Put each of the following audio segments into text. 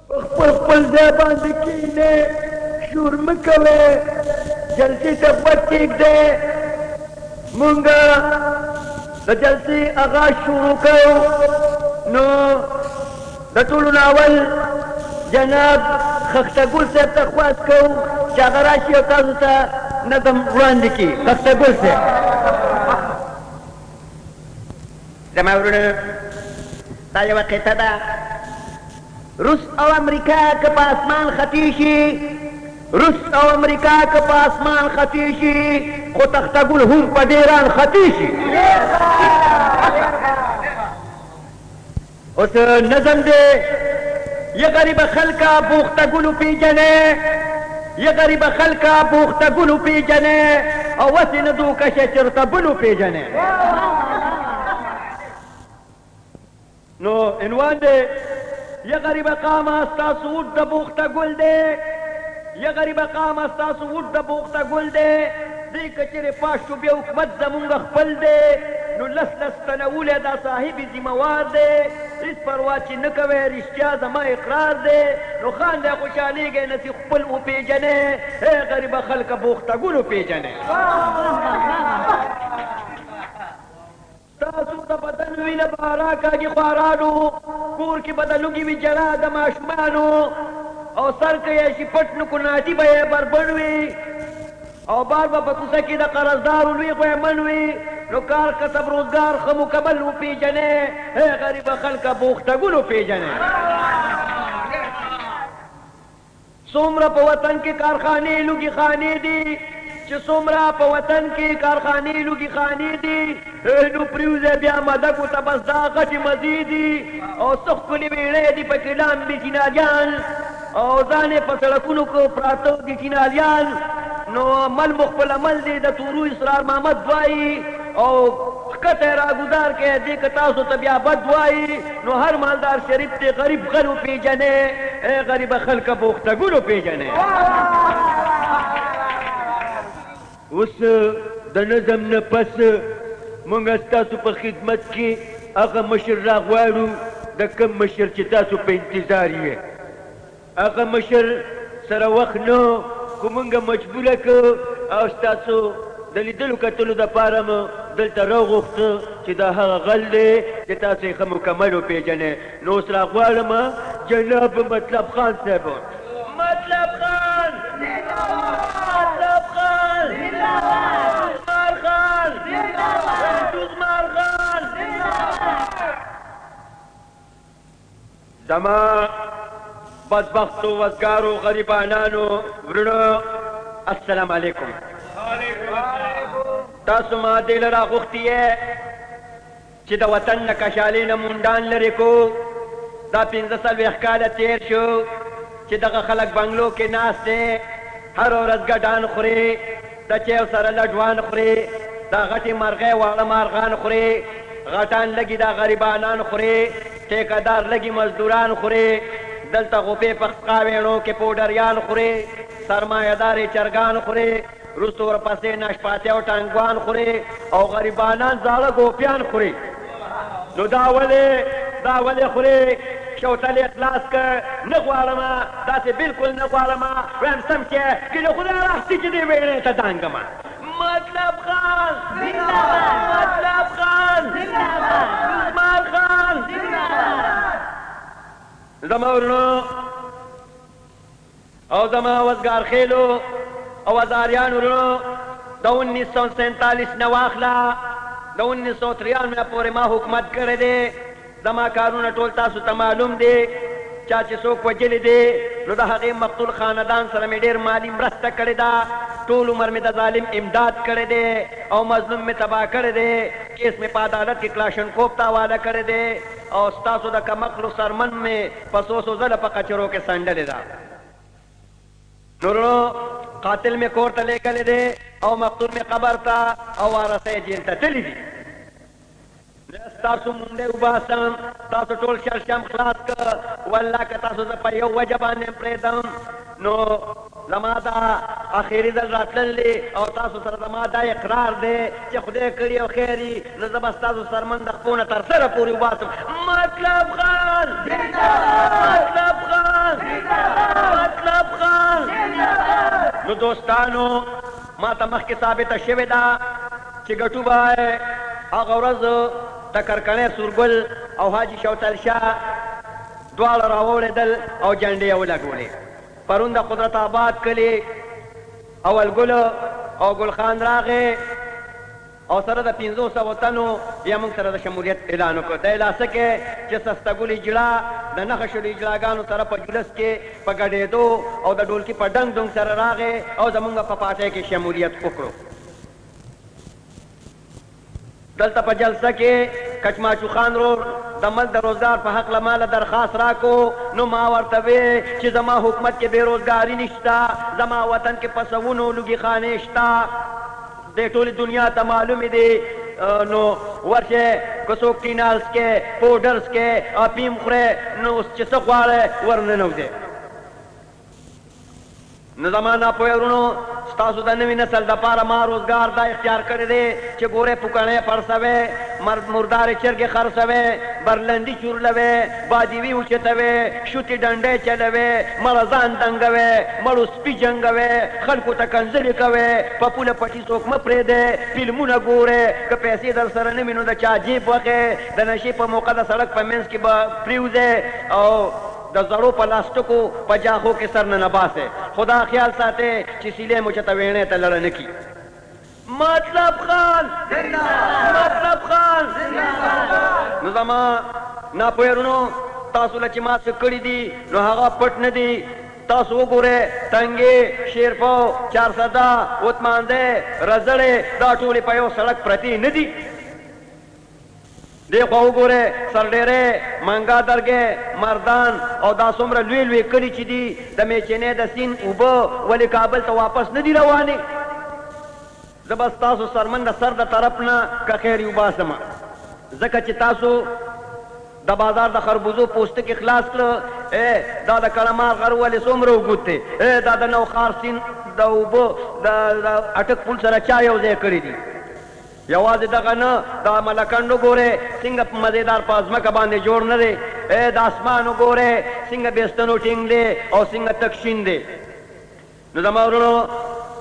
خپل ځای باندې کښېنئ، شور مه کوئ، جلسې ته غوږ کښېږدئ. مونږ د جلسې آغاز شروع کوو. نو د ټولو نه اول جناب خښتګل صاحب ته خواست کوو چې هغه راشي او تاسو ته نظم وړاندې کړي. خښتګل صاحب. زما ورونه دا یوه قطعه ده. روس او امریکا که په اسمان خطي شي، روس او امریکا که په اسمان خطي شي، خو تختګل هم په ډیران خطي شي. اوس نظم دی. یه غریب خلکا بوختګلو پیژنې، یه غریب خلکا بوختګلو پیژنې، او وسې نه دوکشه چېرته بلو پیژنې. نو عنوان دی یه غریب قامه ستاسو وټ د بوخته ګل دی، یه غریب قامه ستاسو وټ د بوخته ګل دی. دی که چېرې پاش شو بیا حکومت زمونږ خپل دی، نو لس تنه ولی دا صاحب ذمهوار دی. هېڅ پروا چې نه کوئ، رښتیا زما اقرار دی. نو خاندئ خوشحالېږئ، نصیب خپل وپېژنئ. ای غریبه خلکه بوخته ګل وپېژنئ. تاسو د بدن وینه به راکاږي خوارانو، کور کې به د لوږې وي جړا د ماشومانو، او سر که یې شي پټ نو کناټي به یې بربڼ وي، او بار به په کوڅه کې د قرضدارو لوی غویمن وي. نو کار کسب روزګار ښه مکمل وپېژنئ. ای غریبه خلکه بوختګل وپېژنئ. څومره په وطن کې کارخانې لوږې خانې دي، چې څومره په وطن کې کارخانې لوږې خانې دي، نو پرېوځئ بیا مدکو ته بس دا غټې مزې دي، او څه ښکلې بیړۍ دي پکې لامبي چینالیان، او ځان یې په سړکونو کې پراته دي چینالیان. نو عمل مو خپل عمل دی، د تورو اسرار محمد وایي، او ښکته یې راګزار کړئ، دې که تاسو ته بیا بد وایي. نو هر مالدار شریف دی غریب غل وپېژنئ. ای غریبه خلکه بوختګل وپېژنئ. اوس د نظم نه پس مونږ ستاسو په خدمت کې هغه مشر راغواړو، د کوم مشر چې تاسو په انتظار یې. هغه مشر سره وخت نه، خو مونږ مجبوره کړو او ستاسو د لیدلو کتلو دپاره مو دلته راوغوښته چې دا هغه غل دی چې تاسو یې ښه مکمل وپېژنئ. نو اوس راغواړم جناب مطلب خان صاحب. مطلب خان! مطلب خان! دوزمار خان! دوزمار خان! زما بدبختو وزګارو غریبانانو ورونو السلام علیکم. تاسو ما دې له راغوښتي یې چې د وطن نه کشالۍ نه مونډان لرې کړو. دا 15 کاله تېر شو چې دغه خلک بنګلو کې ناست دی، هر ورځ ګډان خوري، د چیو سره لډوان خوري، دا غټې مرغۍ واړه مارغان خوري، غټان لږي دا غریبانان خوري، ټیکهدار لږي مزدوران خوري، دلته غوپې په خقاویڼو کې پوډریان خوري، سرمایهدارې چرګان خوري، وروسته ورپسې نشپاتې او ټانګوان خوري، او غریبانان زاړه ګوپیان خوري. نو دا ولې خوري؟ شوتل یې خلاص کړ. نه غواړمه، داسې بلکل نه غواړمه. ویم سم کې که له خدای راستي چې دې ویړې ته دانګمه. مطلب خان! مطلب خان! دوزمار خان! زما ورونو او زما وزګار خېلو او وزاریان ورونو، د 1947 نه واخله د 1993 پورې ما حکومت کړی دی. زما کارونه ټول تاسو ته معلوم دی. چا چې څوک وجلی دی نو د هغې مقتول خاندان سره مې ډېر مالي مرسته کړې ده. ټول عمر مې د ظالم امداد کړی دی او مظلوم مې تباه کړی دی. کیس مې په عدالت کې کلاشنکوف ته حواله کړی دی، او ستاسو د کمقلو سرمن مې په 100 ځله په کچرو کې سنډلې ده. نورو قاتل مې کور ته لیږلی دی، او مقتول مې قبر ته، او وارثه یې جیل ته تللی دي. تاسو مونډې وباسم، تاسو ټول شرشم خلاص که. والله که تاسو زه په یو وجه باندې پرېږدم نو زما دا اخري ځل راتللی، او تاسو سره زما دا اقرار دی چې خدای کړي او خیر یي، نو زه به ستاسو سرمن د خپونه تر سره پورې وباسم. مطلب خان! مطلب خان! نو دوستانو ما ته مخکې ثابته شوې ده چې ګټو به هغه ورځ د کرکنۍ سورګل او حاجي شوتل شاه دواړه راوړېدل او جنډې یې ولګولې. پرون د قدرت آباد کلي اول ګل او ګل خان راغې او سره د 500 تنو بیا موږ سره د شمولیت اعلان وکړ. د لاسه کې چې سستګل اجړا د نښه شوي اجړاګانو سره په جلس کې په ګډېدو او د ډولکي په ډنګ ډنګ سره راغې او زموږ په پاټۍ کې شمولیت وکړو. دلته په جلسه کې کچماچو خان رور د ملک د روزګار په حق له ماله درخواست راکو. نو ما ورته وې چې زما حکومت کې بېروزګاري نشته، زما وطن کې په سوونو لوګي خانې شته، د ټولې دنیا ته معلومې دي. نو ورشه که څوک ټینالس کې پوډرس کې اپیم خورې نو چې څه غواړې ورننوځې. نو زما ناپوهه ورونو ستاسو د نوي نسل دپاره ما روزګار دا اختیار کړی دی چې ګورې پوکڼۍ پړسوې، مردارې چرګې خرڅوې، برلندي چورلوې، بادیوي اوچتوې، شوتې ډنډۍ چلوې، مړه ځان دنګوې، مړو سپي جنګوې، خلکو ته کنځلې کوې، په پوله پټي څوک مه پرېږدې، فلمونه ګورې، که پیسې در سره نه وي نو د چا جیب وښې، د نشې په موقع د سړک په منځ کې به پرېوځې او د زړو پلاستیکو په جاخو کې سر نه نباسې. خدا خیال ساتئ چې سیلې مو چېته ویڼې ته لړه نه کي. مطلب خان مطلب خان. نو زما ناپوهه ورونو تاسو له چې ما څه کړي دي نو هغه پټ نه دي. تاسو وګورئ تنګې، شیرپو، چارسده، عثماندی، رزړې دا ټولې په یو سړک پرتې نه دي. دې خوا وګورئ سرډېرې، منګا درګې، مردان او دا څومره لوی لوی کلي چې دي د میچنې د سیند اوبه ولې کابل ته واپس نه دي روانې. زه به ستاسو سرمن د سر د طرف نه که خیر وباسم، ځکه چې تاسو د بازار د خربوزو پوستکي خلاص کړه. دا د کړمار غر ولې څومره اوږد دی، دا د نوخار سیند د اوبه د اټک پل سره چا یو ځای کړي دي. یوازې دغه نه دا ملکنډ وګورئ څنګه په مزېدار په ځمکه باندې جوړ نه دی. د اسمان وګورئ څنګه بېستنو ټینګ دی او څنګه تک شین دی. نو زما ورونو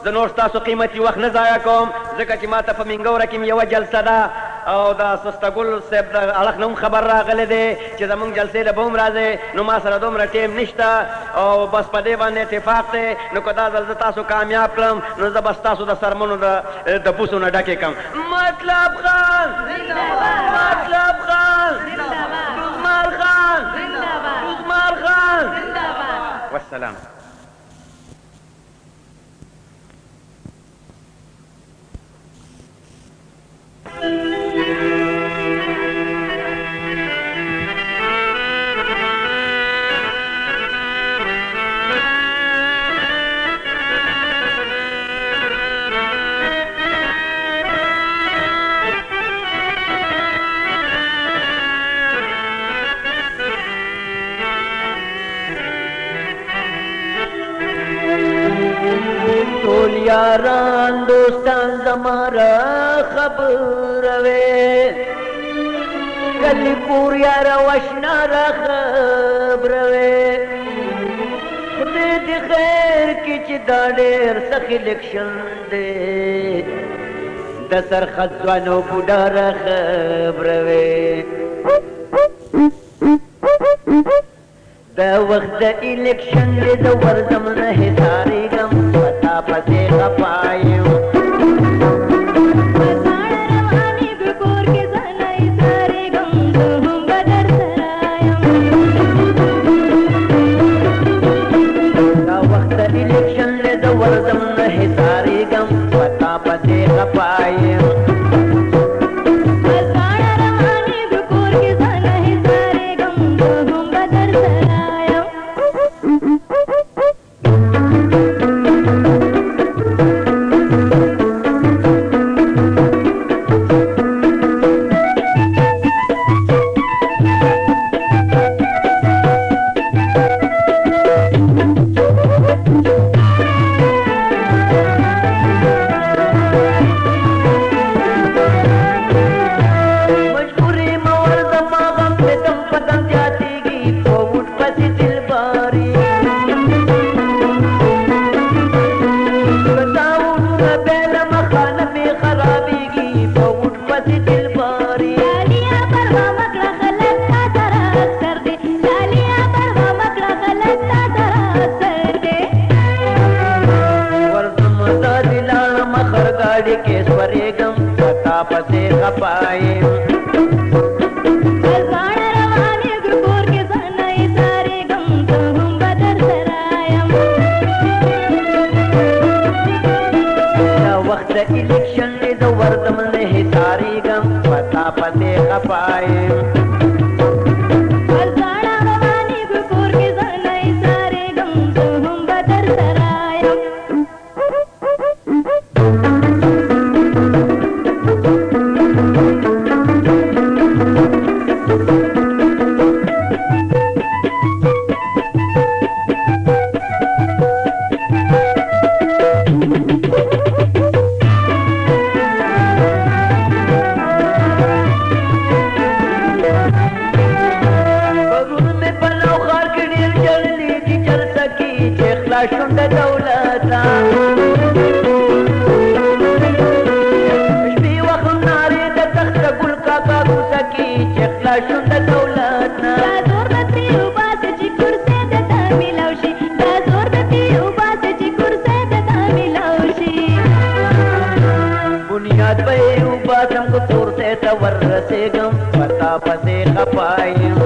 زه نور ستاسو قیمتي وخت نه ضایع کوم، ځکه چې ما ته په مینګوره کې یوه جلسه ده او د سستګل صاحب د اړخ نه هم خبر راغلی دی چې زموږ جلسې له به هم راځئ. نو ما سره دومره ټیم نشته او بس په دې باندې اتفاق دی. نو که دا ځل زه تاسو کامیاب کړم نو زه به ستاسو د سرمنو د بوسو نه ډکې کړم. مطلب خان مطلب خان روزمار خان روزمار خان. والسلام. یاران دوستان زمارا خبر وے کلی پور یارا وشنا را خبر وے خدای دی خیر کی چی دا ډیر سخی الیکشن دے د سرخط ځوانو بوډا را خبر وے دا وخت د الیکشن دی د ورځم نه حسارېږم پتا پسې خپایم دا وخت د الیکشن دی د ورځم نه حسارېږم پتا پسې خپایم خلاص شوم د دولته شپې وخت نارې د تخت ګل کاکا کوڅه کې چې خلاص شوم د دولت نه دا زور د ترې وباسه چې کرسۍ د تا میلاو شي دا زور د ترې وباسه چې کرسۍ د تا میلاو شي بنیاد به یې وباسم که کرسۍ ته وررسېږم په تا پسې خفا یم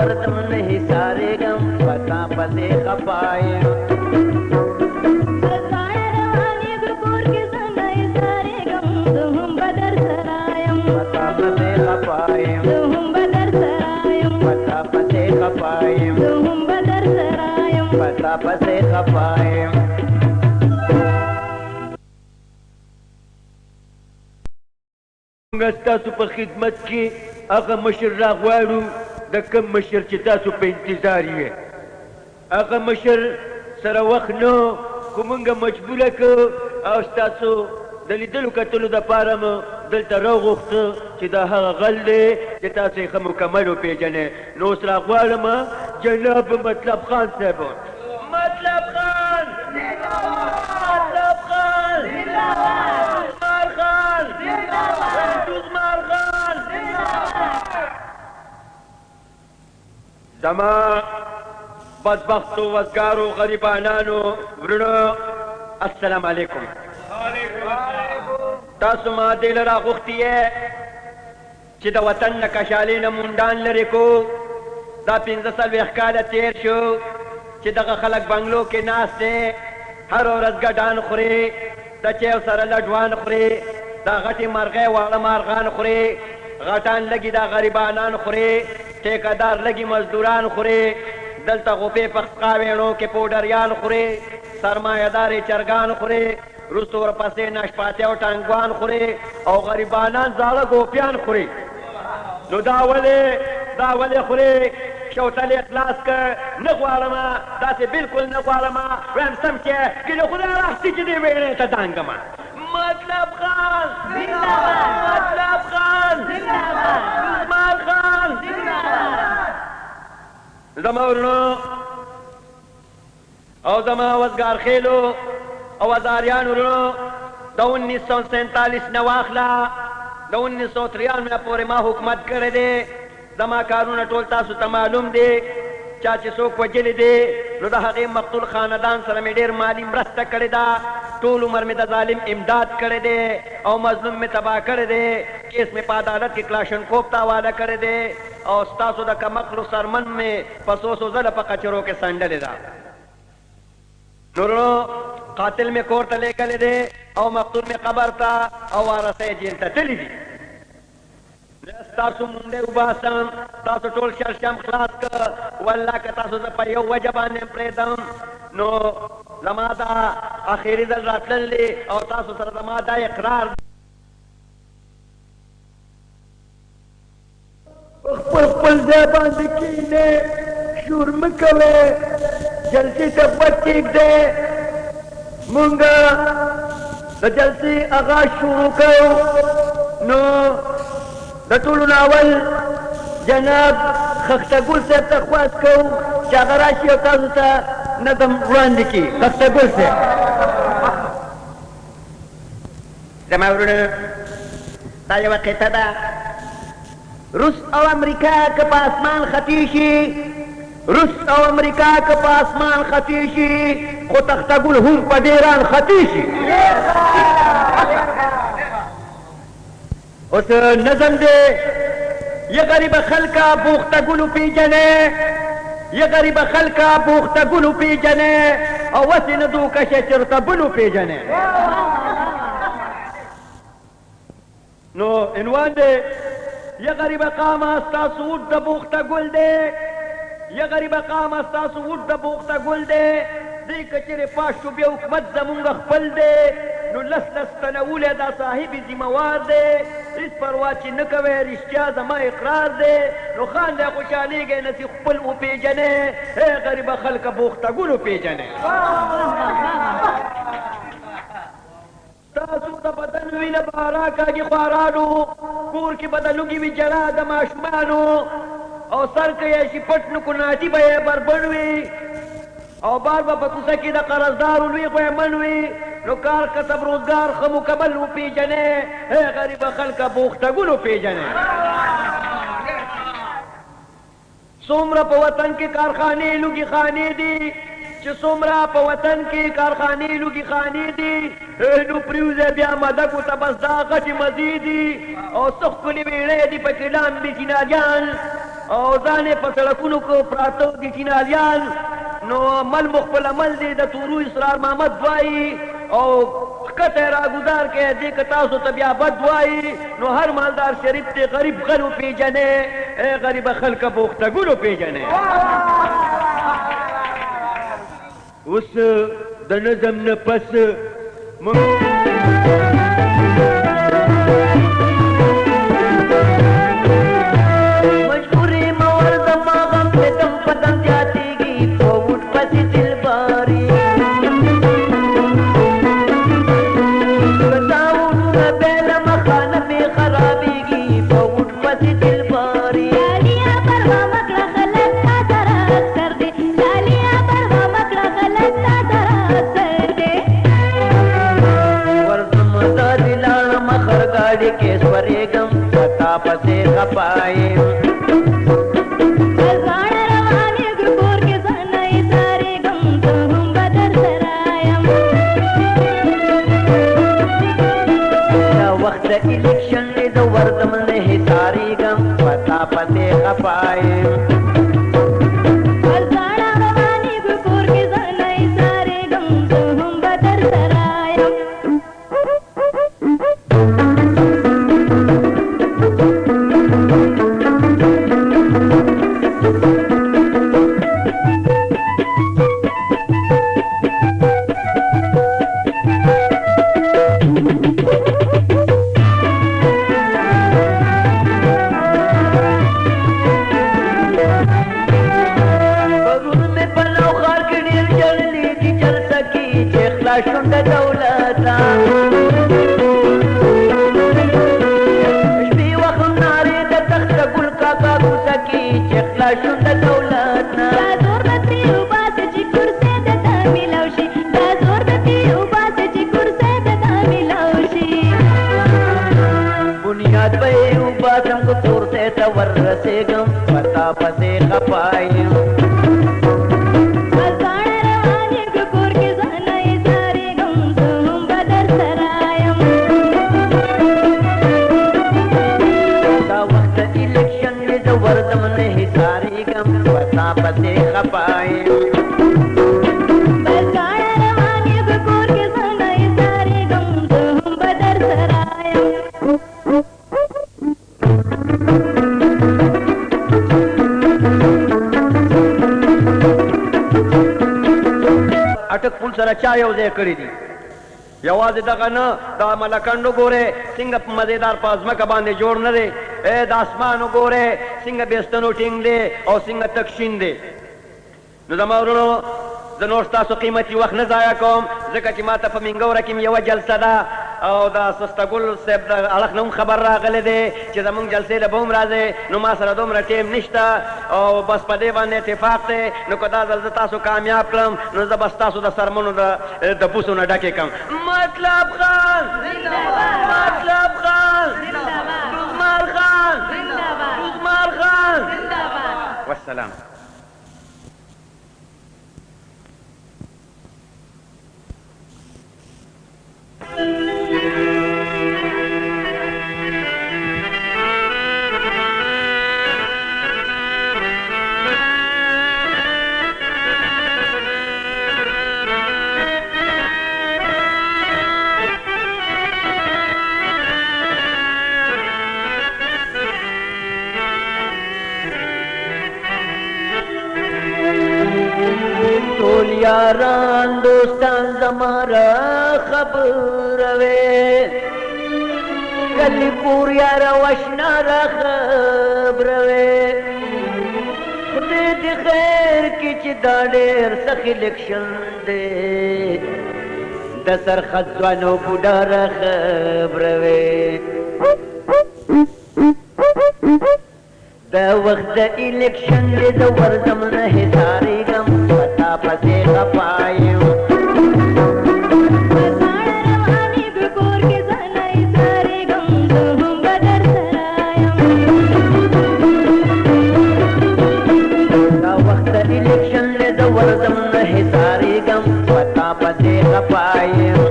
وردم نه حسارېږم په تا پسې خفا یم بس ګاڼه روان یم په کور کې زه نه حسارېږم زه هم به در سره یم تاسو په خدمت کې هغه مشر راغواړو د کوم مشر چې تاسو په انتظار یې هغه مشر سره وخت نه خو موږ مجبوره کړو او ستاسو د لیدلو کتلو دپاره مو دلته راوغوښته چې دا هغه غل دی چې تاسو یې ښه مکمل وپېژنئ نو اوس راغواړم جناب مطلب خان صاحب مطلب خان مطلب خان دوزمار خان دوزمار خان زما بدبختو وزګارو غریبانانو ورونو السلام علیکم تاسو ما دې له راغوښتي یې چې د وطن نه کشالۍ نه مونډان لرې کو دا 15 کاله تېر شو چې دغه خلک بنګلو کې ناست دی هر ورځ ګډان خوري د چیو سره لډوان خوري دا غټې مرغۍ واړه مارغان خوري غټان لګي دا غریبانان خوري ټیکهدار لګي مزدوران خوري دلته غوپې په خقاویڼو کې پوډریان خوري سرمایهدارې چرګان خوري وروسته ورپسې نشپاتې او ټانګوان خوري او غریبانان زاړه ګوپیان خوري نو دا ولې خوري شوتل اخلاص که نه غواړم داسې بالکل نه غواړم وایم سم چې ګیله خدای راستي چې دې ویړې ته دانګم مطلب خان مطلب خان دوزمار خان زما ورونو او زما وزګار خېلو او وزاریان ورونو د 1947 نه واخله د 1993 پورې ما حکومت کړی دی زما کارونه ټول تاسو ته معلوم دی چا چې څوک وجلی دی نو د هغې مقتول خاندان سره مې ډېر مالي مرسته کړې ده ټول عمر مې د ظالم امداد کړی دی او مظلوم مې تباه کړی دی کیس مې په عدالت کې کلاشنکوف ته حواله کړی دی او ستاسو د کمقلو سرمن مې په 100 ځله په کچرو کې سنډلې ده نورو قاتل مې کور ته لیږلی دی او مقتول مې قبر ته او وارثه یې جیل ته تللی دي تاسو مونډې وباسم تاسو ټول شرشم خلاص که والله که تاسو زه په یو وجه باندې پرېږدم نو زما دا اخري ځل راتللی او تاسو سره زما دا اقرار خپل ځای باندې کښېنئ شور مه کوئ جلسې ته غوږ کېږدئ مونږ د جلسې آغاز شروع کړو نو د ټولو نه اول جناب خښته ګل صاحب ته خواست کوو چې هغه راشي او تاسو ته نظم وړاندې کړي. خښته ګل صاحب. زما ورونه دا یوه قطعه ده. روس او امریکا که په اسمان خطي شي، روس او امریکا که په اسمان خطي شي، خو تخته ګل هم په ډیران خطي شي. اوس نظم دی. یه غریب خلکا بوخته ګلو پیژنې، یه غریب خلکا بوخته ګلو پیژنې او وسې نه دوکشه چېرته بلو پیژنې. نو عنوان دی یه غریب قامه ستاسو وډ د بوخته ګل دی، یه غریب قامه ستاسو وډ د بوخته ګل دی. دی که چېرې پاش شو بیا حکومت زمونږ خپل دی نو لس تنه ولی دا صاحب ذموار دی. هېڅ پروا چې نه کوئ رښتیا زما اقرار دی. نو خاندئ خوشحالېږئ نصیب خپل وپېژنئ. ای غریبه خلکه بوخته ګل وپېژنئ. تاسو د بدن وینه به راکاږي خوارانو، کور کې به د لوږې وي جړا د ماشومانو، او سر که یې شي پټ نو کناټي به یې بربنډ وي، او بار به په کوڅه کې د قرضدارو لوی غویمن وي. نو کار کسب روزګار ښه مکمل وپېژنئ. ای غریبه خلکه بوخته ګل وپېژنئ. څومره په وطن کې کارخانې لوګي خانې دي، چې څومره په وطن کې کارخانې لوګي خانې دي، نو پرېوځئ بیا مدکو ته بس دا غټې مزې دي، او څه ښکلې ویړۍ دي پکې لامبي چینالیان، او ځان یې په سړکونو کې پراته دي چینالیان. نو عمل مو خپل عمل دی د تورو اسرار محمد وایي، او ښکته یې راګزار کړئ دې که تاسو ته بیا بد وایي. نو هر مالدار شریف دی غریب غل وپېژنئ. ای غریبه خلکه بوخته ګل وپېژنئ. اوس د نظم نه پس مجبورې مور زما غم د دم په دم زیاتېږي په وټ پسې دلباري. که دا وټونه بې له مخه نه پې خرابېږي په وټ پسې دلباري. لالیا پروا مکړه غلط تا سره اکثر دی، لالیا پروا مکړه غلط تا سره اکثر دی. ورځم زه دې لاړم خرګاډي کې سورېږم ستا پسې خپایم. ځوانه روانېږو کور کې زه نه ایسارېږم، زه هم به در سره یم. دا وخت د الیکشن دی زه ورځم نه حصارېږم ستا پسې خپایم. ځوانه روانېږو کور کې زه نه ایسارېږم، زه هم به در سره یم. پرون مې په نوښار کې ډېر جړلي دي جلسه کې چې خلاص شوم د دولته. شپې وخت نارې د تخته ګل کاکا کوڅه کې چې خلاص شوم د دولته. دا زور د ترې وباسه چې کرسۍ د تا میلاو شي، دا زور د ترې وباسه چې کرسۍ د تا میلاو شي. بنیاد به یې وباسم که کورسۍ ته وررسېږم په تا پسې خپایم. ځوانه روانېږو کور کې زه نه ایسارېږم، زه هم به در سره یم. دا وخت د الیکشن دی زه ورځم نه حصارېږم په تا پسې خپایم. ځوانه روانېږو کور کې زه نه ایسارېږم، زه هم به در سره یم. اټک پل سره چا یو ځای کړي دي. یوازې دغه نه دا ملکنډ وګورئ څنګه په مزېدار په ځمکه باندې جوړ نه دی. د اسمان وګورئ څنګه بېستنو ټینګ دی او څنګه تک شین دی. نو زما ورونو زه نور ستاسو قیمتي وخت نه ضایع کوم، ځکه چې ما ته په منګوره کې یوه جلسه ده او د سستګل صاحب د اړخ نه هم خبر راغلی دی چې زمونږ جلسې له به هم راځئ نو ما سره دومره ټیم نشته او بس په دې باندې اتفاق دی نو که دا ځل زه تاسو کامیاب کړم نو زه بس تاسو د سرمنو د بوسو نه ډکې کړم مطلب خان مطلب خان روزمار خان روزمار خان والسلام یاران دوستان زمارا خبر وے کلی پور یارا وشنا را خبر وے خدای دی خیر کی چی دا ډیر سخی الیکشن دے د سرخط ځوانو بوډا را خبر وے دا وخت د الیکشن دی د ورځم نه حسارېږم پتا پسې خپایم دا وخت د الیکشن دی د ورځم نه حسارېږم پتا پسې خپایم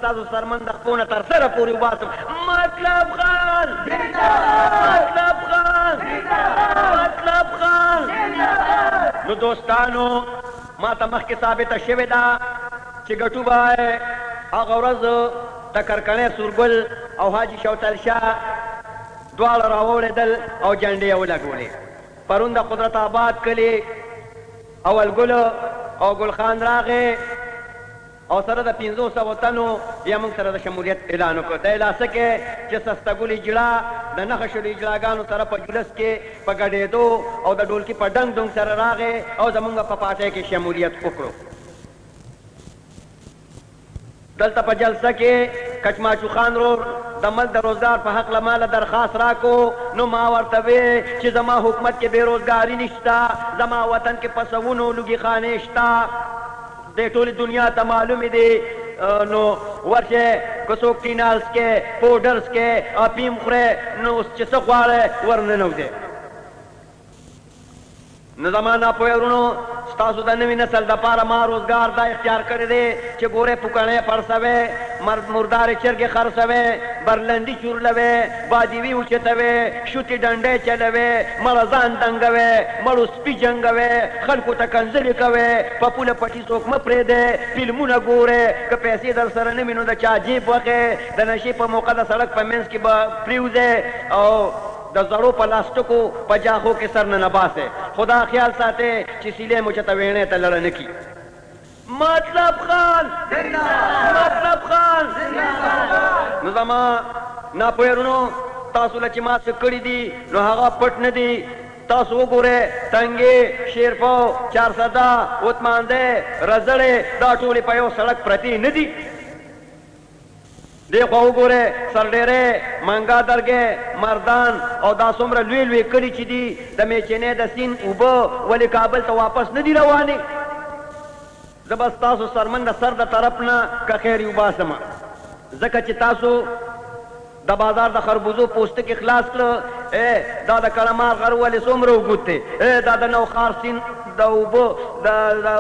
تاسو سرمن د خپونه تر سره پورې وباسم مطلب خان مطلب خان مطلب خان نو دوستانو ما ته مخکې ثابته شوې ده چې ګټو به هغه ورځ د کرکنۍ سورګل او حاجي شوتل شاه دواړه راوړېدل او جنډې یې ولګولې پرون د قدرت آباد کلي اول ګل او ګل خان راغې او سره د 500 تنو یا موږ سره د شمولیت اعلان وکړ د لاسه کې چې سستګل اجړا د نښه شوي اجړاګانو سره په جلس کې په ګډېدو او د ډولکي په ډنګ ډنګ سره راغې او زموږ په پاټۍ کې شمولیت وکړو دلته په جلسه کې کچماچو خان رور د ملک د روزګار په حق له ماله درخواست راکو نو ما ورته وې چې زما حکومت کې بېروزګاري نشته زما وطن کې په سوونو لوګي خانې شته د ټولې دنیا ته معلومې دي نو ورشه که څوک ټینالس کې پوډرس کې اپیم خورې نو اوس چې څه غواړې ورننوځې نو زما ناپوهه ورونو ستاسو د نوي نسل دپاره ما روزګار دا اختیار کړی دی چې ګورې پوکڼې پړسوې مردارې چرګې خرڅوې برلندي چورلوې بادیوي اوچتوې شوتې ډنډې چلوې مړه ځان دنګوې مړو سپي جنګوې خلکو ته کنځلې کوې په پوله پټي څوک مه پرېږدې فلمونه ګورې که پیسې در سره نه وي نو د چا جیب وښې د نشې په موقع د سړک په منځ کې به پرېوځې او د زړو پلاستیکو په جاخو کې سر نه باسئ خدا خیال ساتئ چې سیلې مو چېته ویڼې ته لړه نه کړي مطلب خان مطلب خان نو زما ناپوهه ورونو تاسو له چې ما څه کړي دي نو هغه پټ نه دي تاسو وګورئ تنګې شیرپو چارسده عثماندی رزړې دا ټولې په یو سړک پرتې نه دي دی خوا وګورئ سرډېرې منګا درګې مردان او دا څومره لوی لوی کلي چې دي د میچنې د سیند اوبه ولې کابل ته واپس نه دي روانې زه به ستاسو سرمن د سر د طرف نه که خیر وباسم ځکه چې تاسو د بازار د خربوزو پوستکي خلاص کړه دا د کړمار غر ولې څومره اوږد دی دا د نوخار سیند د اوبه